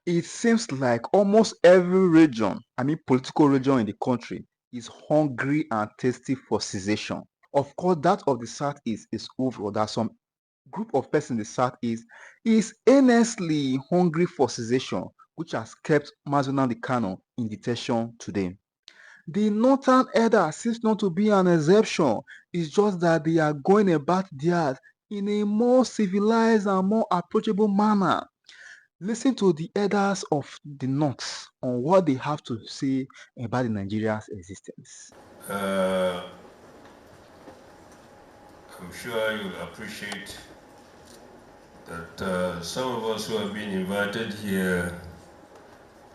It seems like almost every region, political region in the country, is hungry and thirsty for cessation. Of course, that of the Southeast is over. That some group of persons in the Southeast is earnestly hungry for cessation, which has kept Mazi Kano in detention today. The Northern Elder seems not to be an exception. It's just that they are going about theirs in a more civilized and more approachable manner. Listen to the elders of the North on what they have to say about the Nigeria's existence. I'm sure you'll appreciate that some of us who have been invited here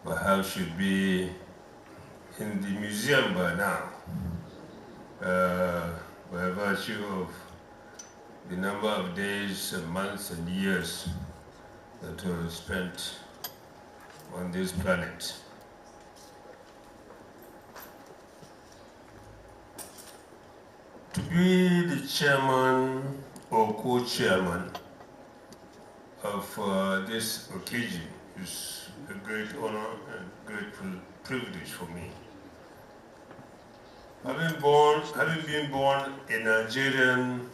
perhaps should be in the museum by now, by virtue of the number of days, and months, and years that were spent on this planet. To be the chairman or co-chairman of this occasion is a great honor and great privilege for me. Having been born a Nigerian,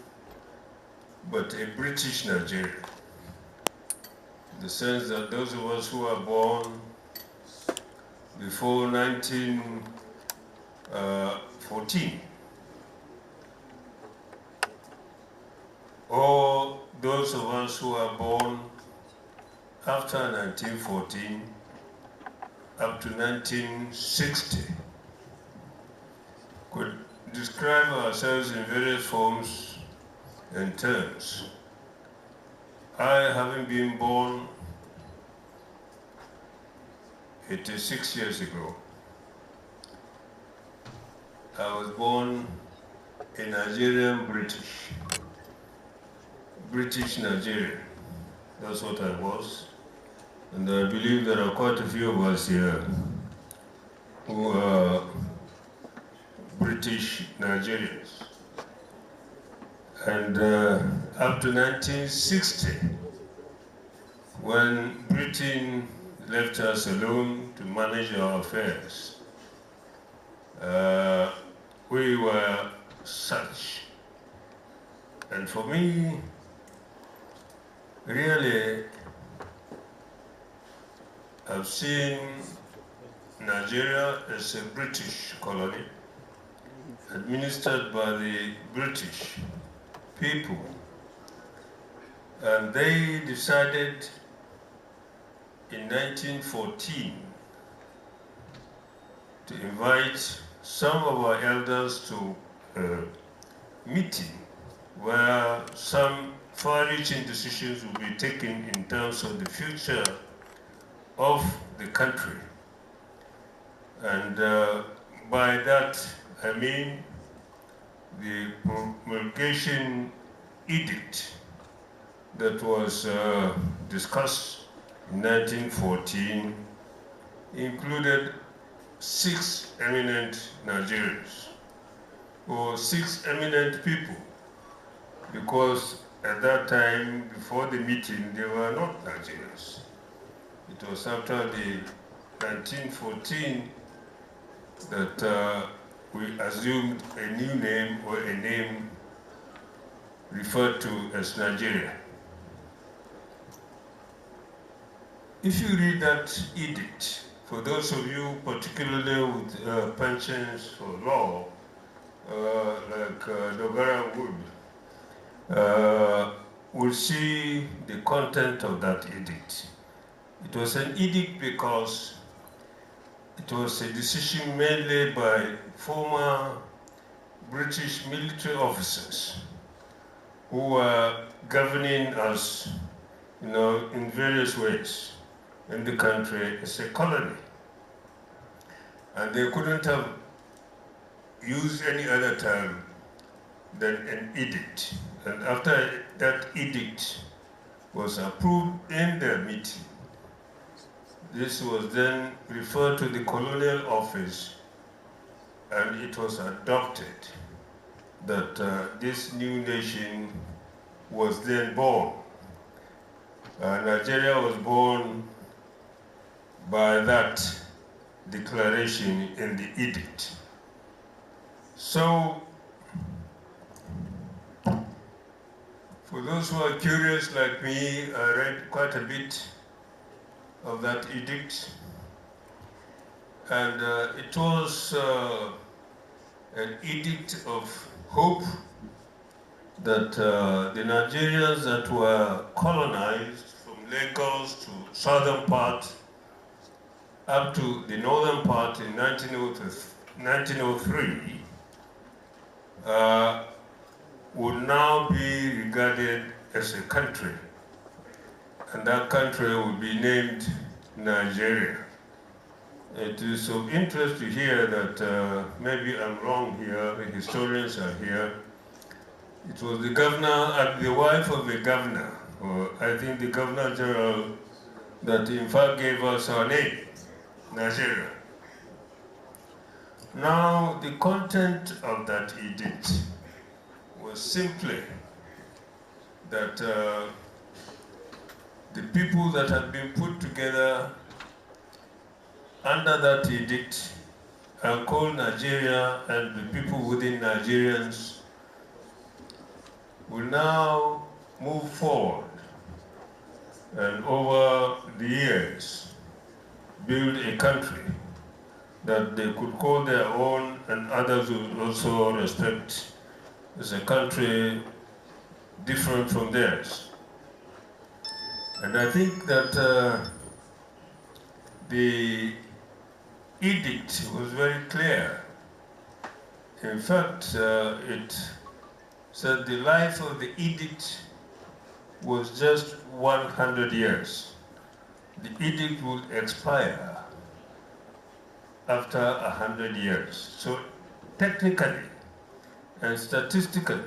but a British Nigerian, in the sense that those of us who are born before 1914, or those of us who are born after 1914 up to 1960, could describe ourselves in various forms and terms. I, having been born 86 years ago, I was born a Nigerian British Nigerian. That's what I was. And I believe there are quite a few of us here who are British Nigerians. And up to 1960, when Britain left us alone to manage our affairs, we were such. And for me, really, I've seen Nigeria as a British colony, administered by the British people. And they decided in 1914 to invite some of our elders to a meeting where some far-reaching decisions will be taken in terms of the future of the country. And by that, I mean the promulgation edict that was discussed in 1914 included 6 eminent Nigerians, or 6 eminent people, because at that time, before the meeting, they were not Nigerians. It was after the 1914 that we assumed a new name, or a name referred to as Nigeria. If you read that edict, for those of you particularly with penchants for law, like Dogara will see the content of that edict. It was an edict because it was a decision mainly by former British military officers who were governing us, in various ways in the country as a colony. And they couldn't have used any other term than an edict. And after that edict was approved in their meeting, this was then referred to the colonial office, and it was adopted that this new nation was then born. Nigeria was born by that declaration in the edict. So, for those who are curious like me, I read quite a bit of that edict, and it was an edict of hope that the Nigerians that were colonized from Lagos to southern part up to the northern part in 1903 would now be regarded as a country, and that country would be named Nigeria. It is of interest to hear that maybe I'm wrong here, the historians are here. It was the governor, the wife of the governor, or I think the governor general, that in fact gave us our name, Nigeria. Now, the content of that edict was simply that the people that had been put together under that edict are called Nigeria, and the people within Nigerians will now move forward and over the years build a country that they could call their own, and others would also respect as a country different from theirs. And I think that the edict was very clear. In fact, it said the life of the edict was just 100 years. The edict would expire after 100 years. So technically and statistically,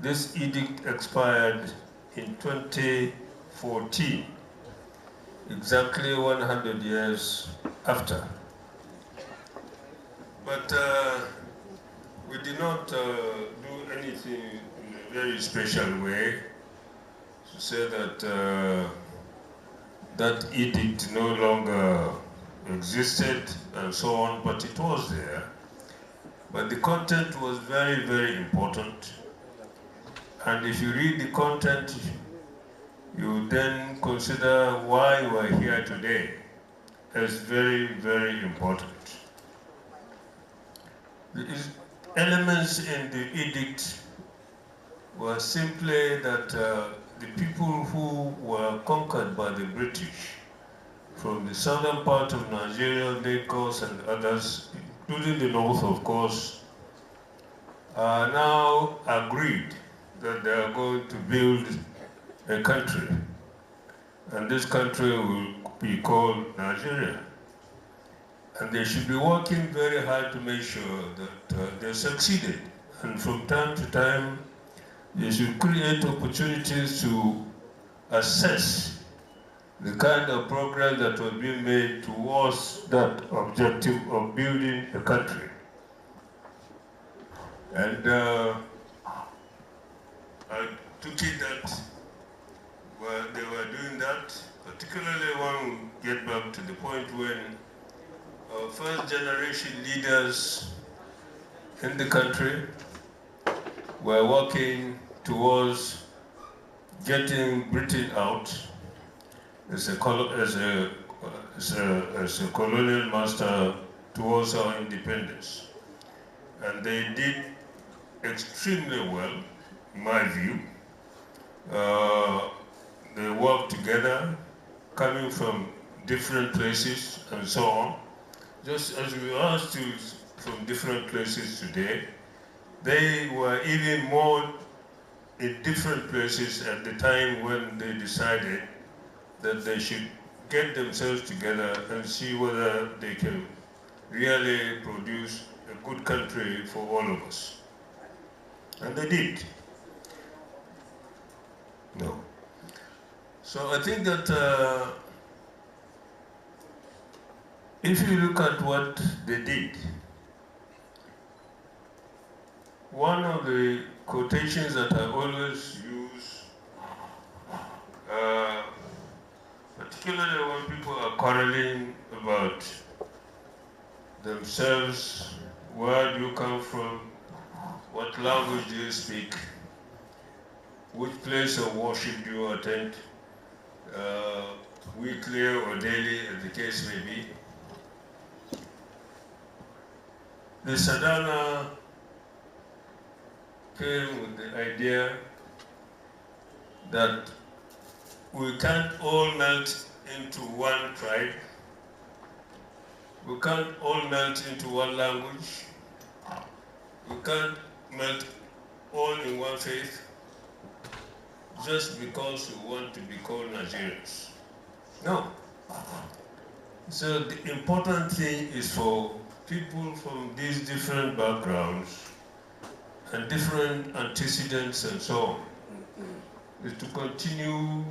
this edict expired in 2014, exactly 100 years after. But we did not do anything in a very special way to say that that edict no longer existed and so on, but it was there. But the content was very, very important. And if you read the content, you then consider why we're here today as very, very important. The elements in the edict were simply that the people who were conquered by the British from the southern part of Nigeria, Lagos and others, including the north of course, are now agreed that they are going to build a country. And this country will be called Nigeria. And they should be working very hard to make sure that they succeeded. And from time to time, they should create opportunities to assess the kind of progress that was being made towards that objective of building a country. And I took it that they were doing that, particularly when we get back to the point when our first generation leaders in the country were working towards getting Britain out as a colonial master towards our independence. And they did extremely well, in my view. They worked together, coming from different places and so on. Just as we are still from different places today, they were even more in different places at the time when they decided that they should get themselves together and see whether they can really produce a good country for all of us. And they did. No. So I think that if you look at what they did, one of the quotations that I always use, particularly when people are quarreling about themselves, where do you come from, what language do you speak, which place of worship do you attend, weekly or daily, as the case may be. The Sadhana came with the idea that we can't all melt into one tribe, we can't all melt into one language, we can't melt all in one faith just because we want to be called Nigerians. No. So the important thing is for people from these different backgrounds and different antecedents and so on, is to continue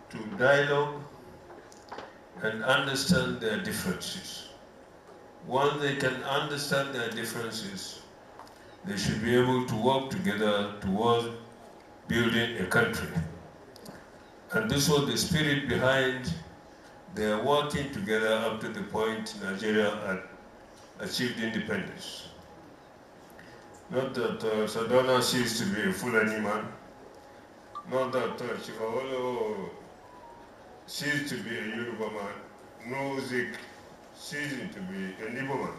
to dialogue and understand their differences. Once they can understand their differences, they should be able to work together towards building a country. And this was the spirit behind their working together up to the point Nigeria had achieved independence. Not that Sadona ceased to be a Fulani man, not that Chifawolo ceased to be a Yoruba man, no Zik ceasing to be an Igbo man.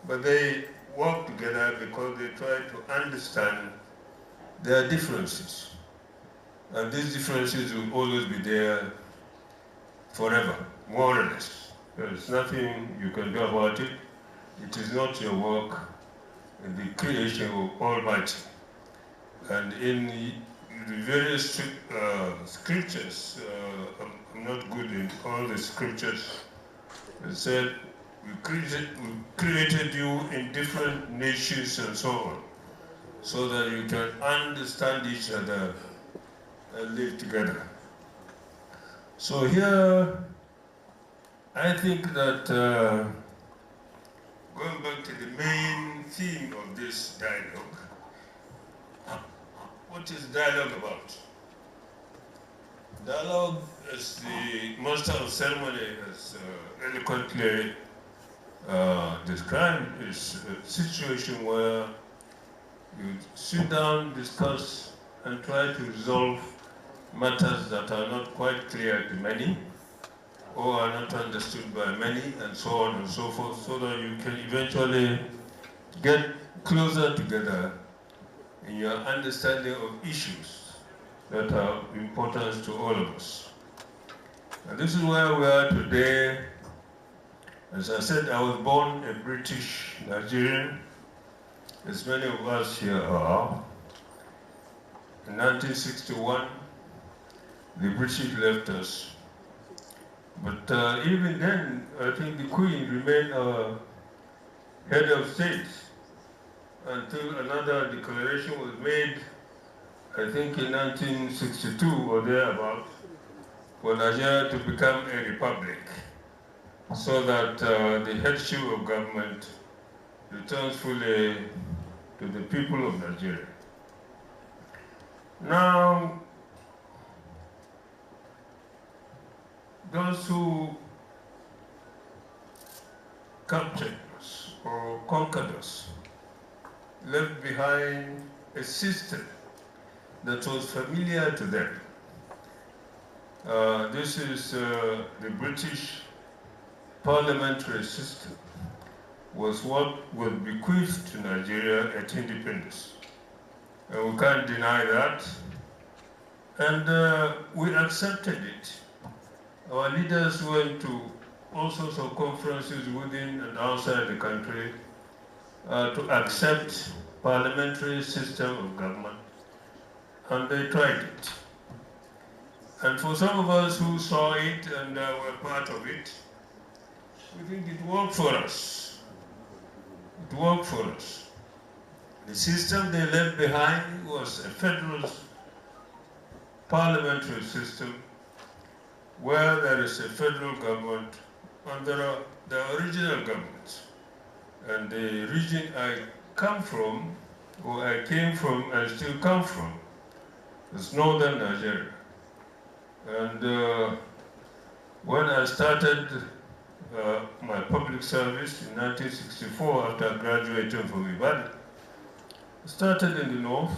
But they work together because they try to understand their differences. And these differences will always be there forever, more or less. There's nothing you can do about it. It is not your work in the creation of Almighty. And in the various scriptures, I'm not good in all the scriptures, it said, we created you in different nations and so on, so that you can understand each other and live together. So here, I think that going back to the main theme of this dialogue, what is dialogue about? Dialogue, as the master of ceremony has eloquently described, is a situation where you sit down, discuss, and try to resolve matters that are not quite clear to many, or are not understood by many, and so on and so forth, so that you can eventually get closer together in your understanding of issues that are important to all of us. And this is where we are today. As I said, I was born a British Nigerian, as many of us here are. In 1961, the British left us. But even then, I think the Queen remained our head of state until another declaration was made, I think in 1962 or thereabouts, for Nigeria to become a republic, so that the headship of government returns fully to the people of Nigeria. Now, those who captured us or conquered us left behind a system that was familiar to them. This is the British parliamentary system, was what was bequeathed to Nigeria at independence. And we can't deny that. And we accepted it. Our leaders went to all sorts of conferences within and outside the country to accept parliamentary system of government, and they tried it. And for some of us who saw it and were part of it, we think it worked for us. It worked for us. The system they left behind was a federal parliamentary system where there is a federal government and there are the original governments. And the region I come from, or I came from and still come from, is northern Nigeria. And When I started my public service in 1964 after graduating from Ibadan, I started in the north.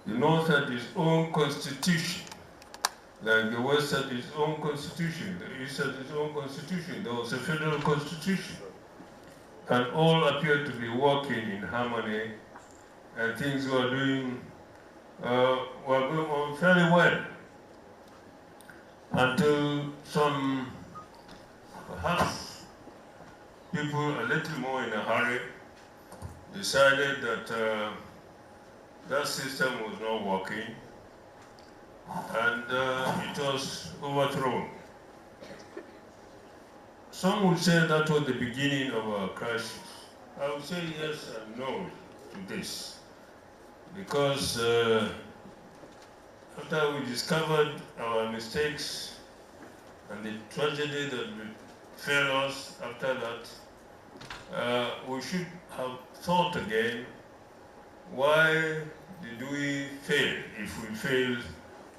The north had its own constitution, like the west had its own constitution, the east had its own constitution. There was a federal constitution, and all appeared to be working in harmony, and things were going on fairly well until some, perhaps people a little more in a hurry, decided that that system was not working, and it was overthrown. Some would say that was the beginning of a crisis. I would say yes and no to this, because after we discovered our mistakes and the tragedy that befell us after that, we should have thought again, why did we fail if we failed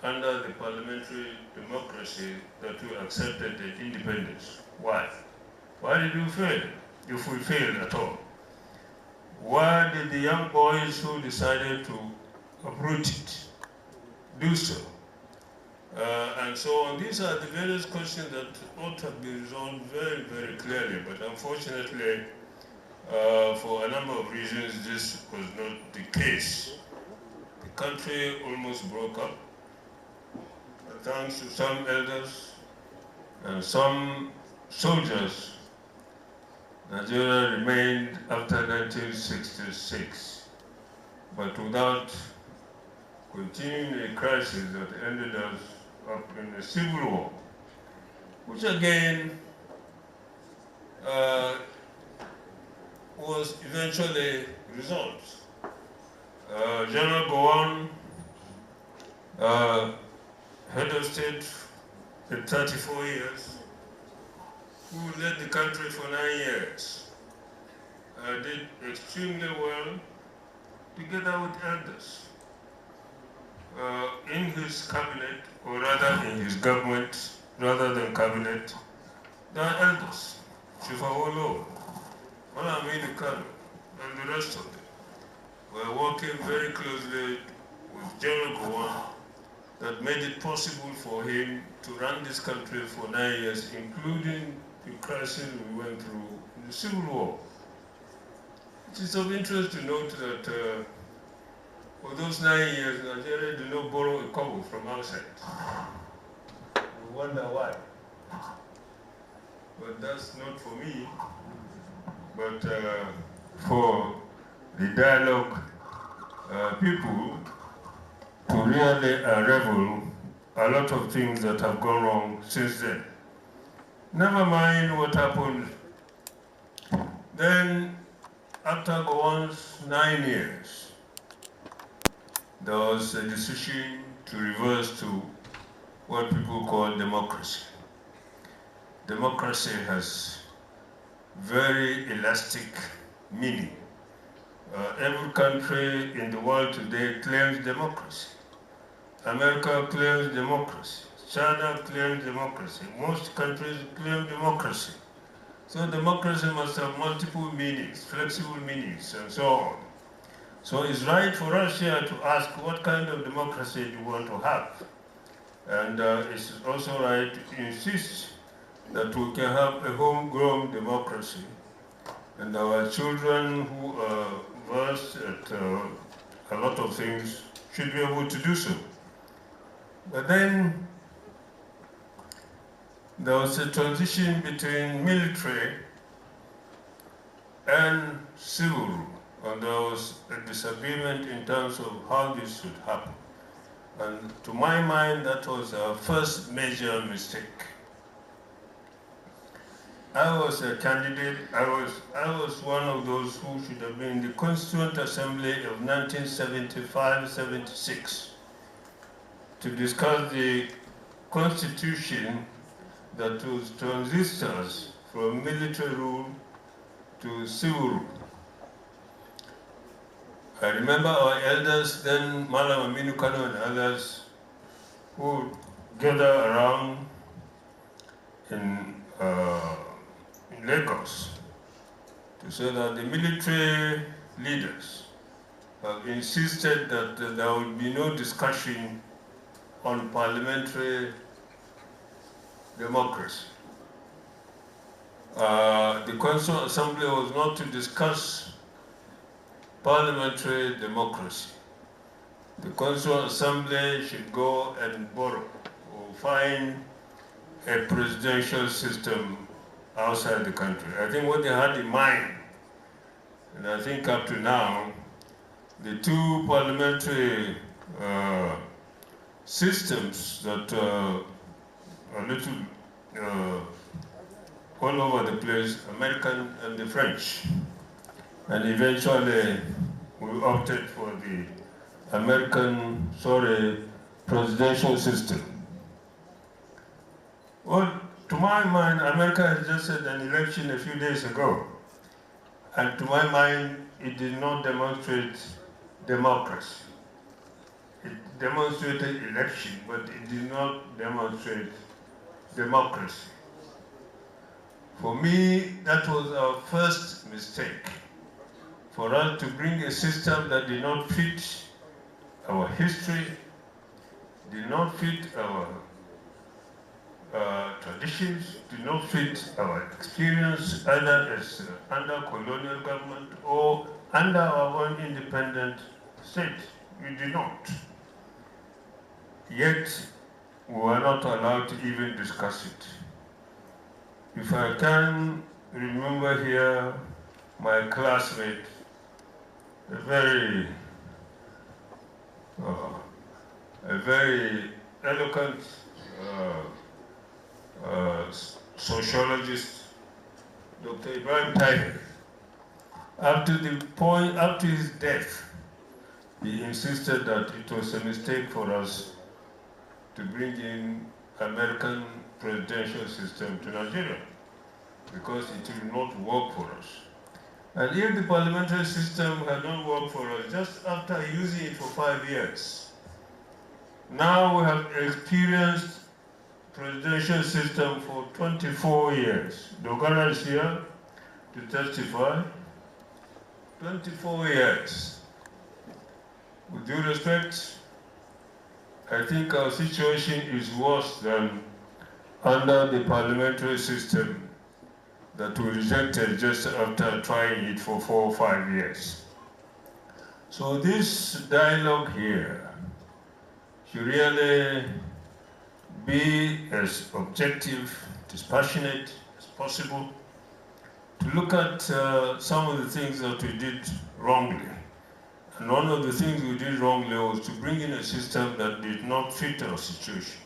under the parliamentary democracy that we accepted the independence? Why? Why did we fail if we failed at all? Why did the young boys who decided to uproot it do so? And so on. These are the various questions that ought to have been resolved very, very clearly, but unfortunately, for a number of reasons, this was not the case. The country almost broke up, thanks to some elders and some soldiers. Nigeria remained after 1966, but without continuing a crisis that ended us up in a civil war, which again was eventually resolved. General Gowon, head of state for 34 years, who led the country for 9 years, did extremely well together with elders. In his cabinet, or rather in his government, rather than cabinet, there are elders, Chief Awolowo, Aminu Kano, and the rest of them were working very closely with General Gowon that made it possible for him to run this country for 9 years, including the crisis we went through in the Civil War. It is of interest to note that for those 9 years, Nigeria did not borrow a kobo from outside. We wonder why. But that's not for me, but for the dialogue people to really unravel a lot of things that have gone wrong since then. Never mind what happened. Then, after Gowon's 9 years, there was a decision to reverse to what people call democracy. Democracy has very elastic meaning. Every country in the world today claims democracy. America claims democracy. China claims democracy. Most countries claim democracy. So democracy must have multiple meanings, flexible meanings, and so on. So it's right for us here to ask what kind of democracy do you want to have? And it's also right to insist that we can have a homegrown democracy, and our children who are versed at a lot of things should be able to do so. But then there was a transition between military and civil rule, and there was a disagreement in terms of how this should happen. And to my mind, that was our first major mistake. I was a candidate, I was one of those who should have been in the Constituent Assembly of 1975-76 to discuss the constitution that was transistors from military rule to civil rule. I remember our elders then, Malam Aminu Kano and others, who gather around in, uh, in Lagos to say that the military leaders have insisted that there will be no discussion on parliamentary democracy. The Constitutional Assembly was not to discuss parliamentary democracy. The Constitutional Assembly should go and borrow or find a presidential system outside the country. I think what they had in mind, and I think up to now, the two parliamentary systems that are a little all over the place, American and the French. And eventually we opted for the presidential system. Well, to my mind, America has just had an election a few days ago. And to my mind, it did not demonstrate democracy. It demonstrated election, but it did not demonstrate democracy. For me, that was our first mistake. For us to bring a system that did not fit our history, did not fit our traditions, did not fit our experience either as under colonial government or under our own independent state. We did not. Yet, we were not allowed to even discuss it. If I can remember here my classmate, a very eloquent sociologist, Dr. Ibrahim Taher. Up to his death, he insisted that it was a mistake for us to bring in American presidential system to Nigeria because it will not work for us. And if the parliamentary system had not worked for us just after using it for 5 years, now we have experienced presidential system for 24 years. Dogana is here to testify. 24 years. With due respect, I think our situation is worse than under the parliamentary system that we rejected just after trying it for 4 or 5 years. So this dialogue here should really be as objective, dispassionate as possible, to look at some of the things that we did wrongly. And one of the things we did wrongly was to bring in a system that did not fit our situation.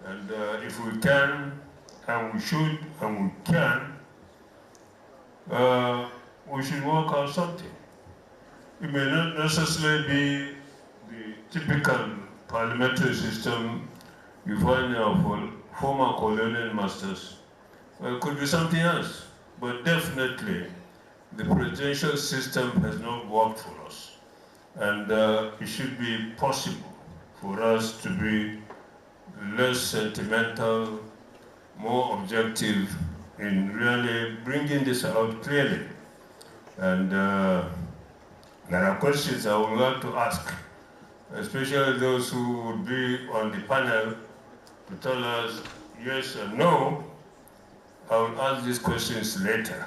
And if we can, and we should, and we can, we should work out something. It may not necessarily be the typical parliamentary system you find in our former colonial masters. It could be something else, but definitely the presidential system has not worked for us. And it should be possible for us to be less sentimental, more objective in really bringing this out clearly. And there are questions I would like to ask, especially those who would be on the panel to tell us yes or no. I will ask these questions later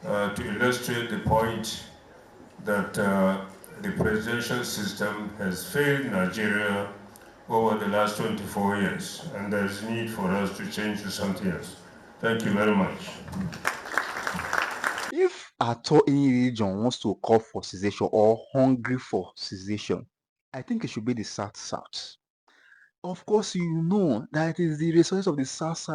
to illustrate the point that the presidential system has failed Nigeria over the last 24 years, and there's need for us to change to something else. Thank you very much. If at all any religion wants to call for cessation or hungry for cessation, I think it should be the South. Of course, you know that it is the resources of the South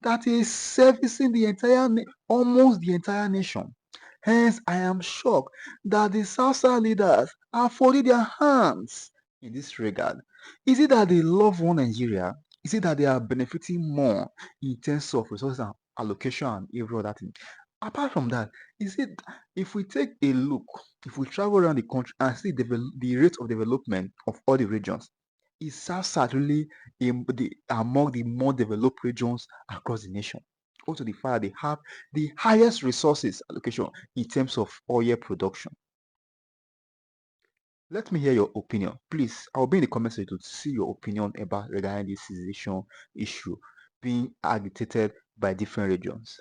that is servicing the almost the entire nation. Hence, I am shocked that the South leaders are folding their hands in this regard. Is it that they love one Nigeria? Is it that they are benefiting more in terms of resources and allocation and every other thing? Apart from that, is it if we take a look, if we travel around the country and see the rate of development of all the regions, is certainly among the more developed regions across the nation. Also, the fact they have the highest resources allocation in terms of oil production. Let me hear your opinion. Please, I'll be in the comment section to see your opinion about regarding this cessation issue being agitated by different regions.